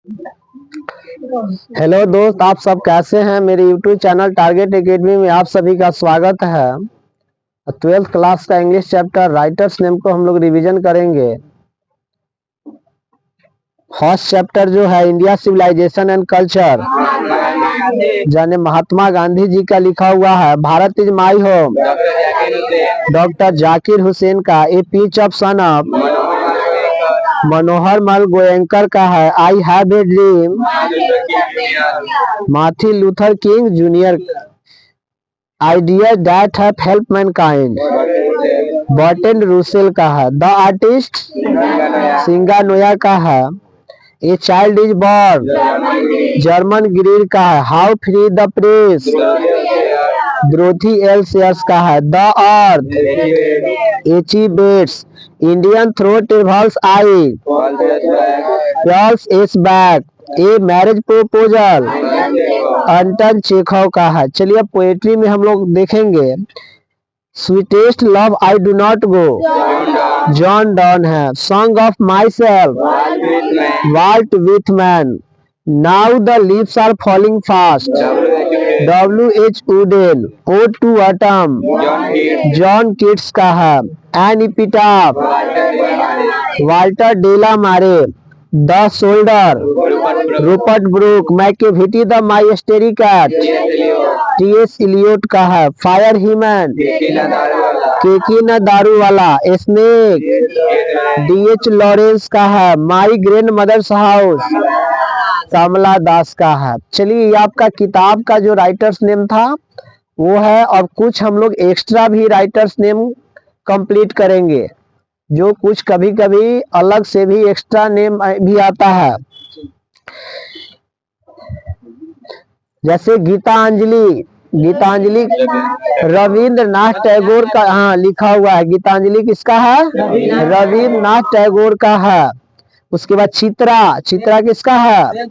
Hello दोस्त, आप सब कैसे हैं। मेरे यूट्यूब चैनल टारगेट एकेडमी में आप सभी का स्वागत है। 12th क्लास का इंग्लिश चैप्टर राइटर्स नेम को हम लोग रिवीजन करेंगे। फर्स्ट चैप्टर जो है इंडिया सिविलाइजेशन एंड कल्चर, जाने महात्मा गांधी जी का लिखा हुआ है। Bharat is my home, doctor Zakir Hussain का। A pinch of snuff, Manohar Malgonkar का है। I have a dream, Martin Luther King junior. Idea that have help mankind, Bertrand Russell का है। द आर्टिस्ट, सिंगानोया का है। A child is born, Germaine Greer का है। How free the press, Dorothy L Sayers का है। The earth, H E Bates. Indian throat revolves I, girls is back. A marriage proposal, Anton Chekhov का है। चलिए पोएट्री में हम लोग देखेंगे। Sweetest love I do not go, John Donne है। Song of myself, Walt Whitman. Now the leaves are falling fast, W.H. Auden. Ode to autumn, John Keats का है। An epitaph, Walter de la Mare. The soldier, Rupert Brooke. Macavity the mystery cat, T.S. Eliot का है। Fire human, केकी न दारू वाला। Snake, D.H. Lawrence का है। My grand mother's house, कमला दास का है। चलिए ये आपका किताब का जो राइटर्स नेम था वो है, और कुछ हम लोग एक्स्ट्रा भी राइटर्स नेम कंप्लीट करेंगे, जो कुछ कभी कभी अलग से भी एक्स्ट्रा नेम भी आता है। जैसे गीतांजलि, गीतांजलि रविंद्रनाथ टैगोर का, हाँ लिखा हुआ है। गीतांजलि किसका है? रविंद्रनाथ टैगोर का है। उसके बाद चित्रा, चित्रा किसका है?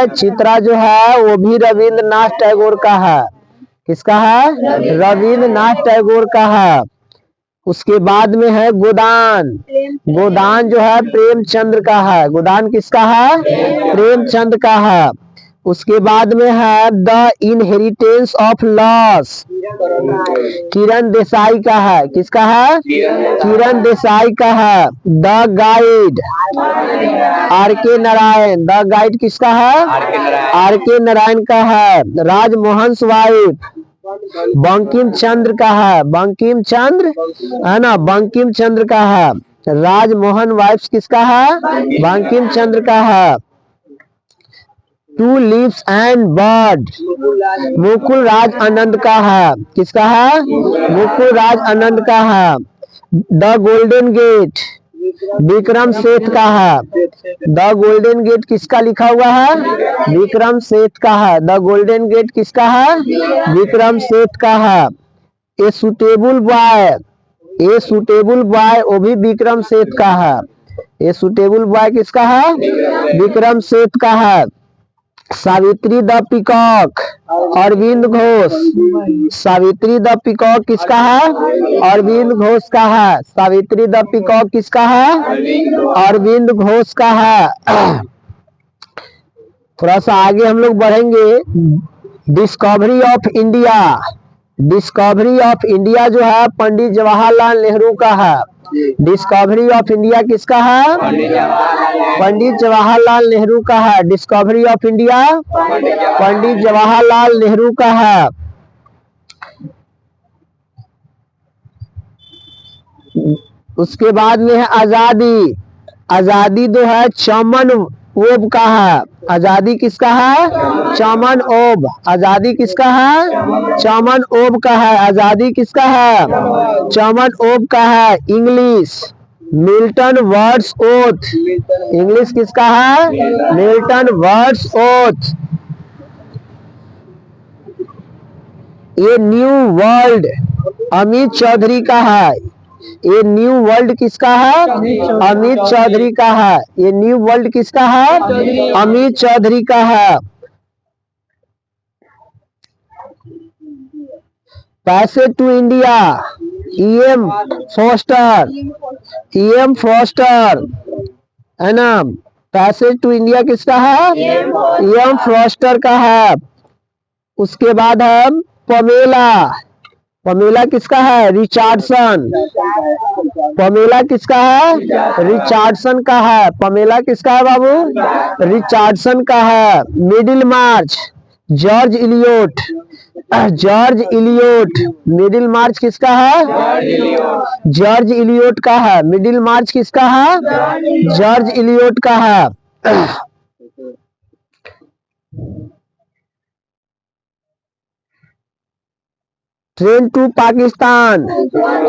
चित्रा जो है वो भी रविंद्रनाथ टैगोर का है। किसका है? रविंद्रनाथ टैगोर का है। उसके बाद में है गोदान, गोदान जो है प्रेमचंद्र का है। गोदान किसका है? प्रेमचंद का है। उसके बाद में है the inheritance of loss, Kiran Desai का है। किसका है? किरण देसाई का है। द गाइड, आर के नारायण। द गाइड किसका है? आर के नारायण का है। राजमोहन वाइफ, बंकिम चंद्र का है। बंकिम चंद्र है ना, बंकिम चंद्र का है। राजमोहन वाइफ किसका है? बंकिम चंद्र का है। टू लीव्स एंड बर्ड, मुकुल राज आनंद का है। किसका है? मुकुल राज आनंद का है। The golden gate, Vikram Seth का है। द गोल्डन गेट किसका लिखा हुआ है? विक्रम सेठ का है। द गोल्डन गेट किसका है? विक्रम सेठ का है। A suitable boy, a suitable boy वो भी विक्रम सेठ का है। ए सुटेबल बॉय किसका है? विक्रम सेठ का है। Savitri the peacock, Arvind Ghosh. Savitri the peacock किसका है? अरविंद घोष का है। सावित्री द पिकॉक किसका है? अरविंद घोष का है। थोड़ा सा आगे हम लोग बढ़ेंगे। Discovery of India, discovery of India जो है पंडित जवाहरलाल नेहरू का है। डिस्कवरी ऑफ इंडिया किसका है? पंडित जवाहरलाल नेहरू का है। Discovery of India Pandit Jawaharlal Nehru का है। उसके बाद में है आजादी, आजादी जो है चमन ओब का है। आजादी किसका है? चमन ओब। आजादी किसका है? चमन ओब का है। आजादी किसका है? चमन ओब का है। English, Milton words oath. English किसका है? Milton words oath. ये न्यू वर्ल्ड अमित चौधरी का है। ये न्यू वर्ल्ड किसका है? अमित चौधरी का है। ये न्यू वर्ल्ड किसका है? अमित चौधरी का है। Passage to India, E.M. Forster, E.M. Forster है ना। पैसेज टू इंडिया किसका है? एम फॉस्टर का है। उसके बाद है पमेला। पमेला किसका है? रिचार्डसन। पमेला किसका है? रिचार्डसन का है। पमेला किसका है बाबू? रिचार्डसन का है। मिडिल मार्च जॉर्ज इलियोट। जॉर्ज इलियोट। मिडिल मार्च किसका है? जॉर्ज इलियोट का है। मिडिल मार्च किसका है? जॉर्ज इलियोट का है। ट्रेन टू पाकिस्तान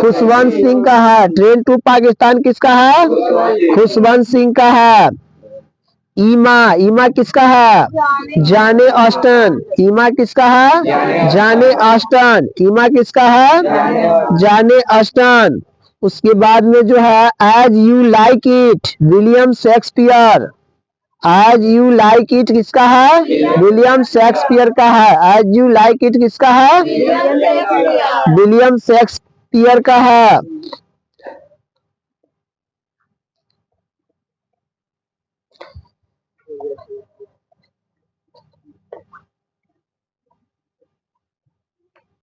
खुशवंत सिंह का है। ट्रेन टू पाकिस्तान किसका है? खुशवंत सिंह का है। ईमा। ईमा किसका है? जाने ऑस्टन। ईमा किसका है? जाने ऑस्टन। ईमा किसका है? जाने ऑस्टन। उसके बाद में जो है as you like it William Shakespeare. As you like it किसका है? विलियम शेक्सपियर का है। एज यू लाइक इट किसका है? विलियम शेक्सपियर का है।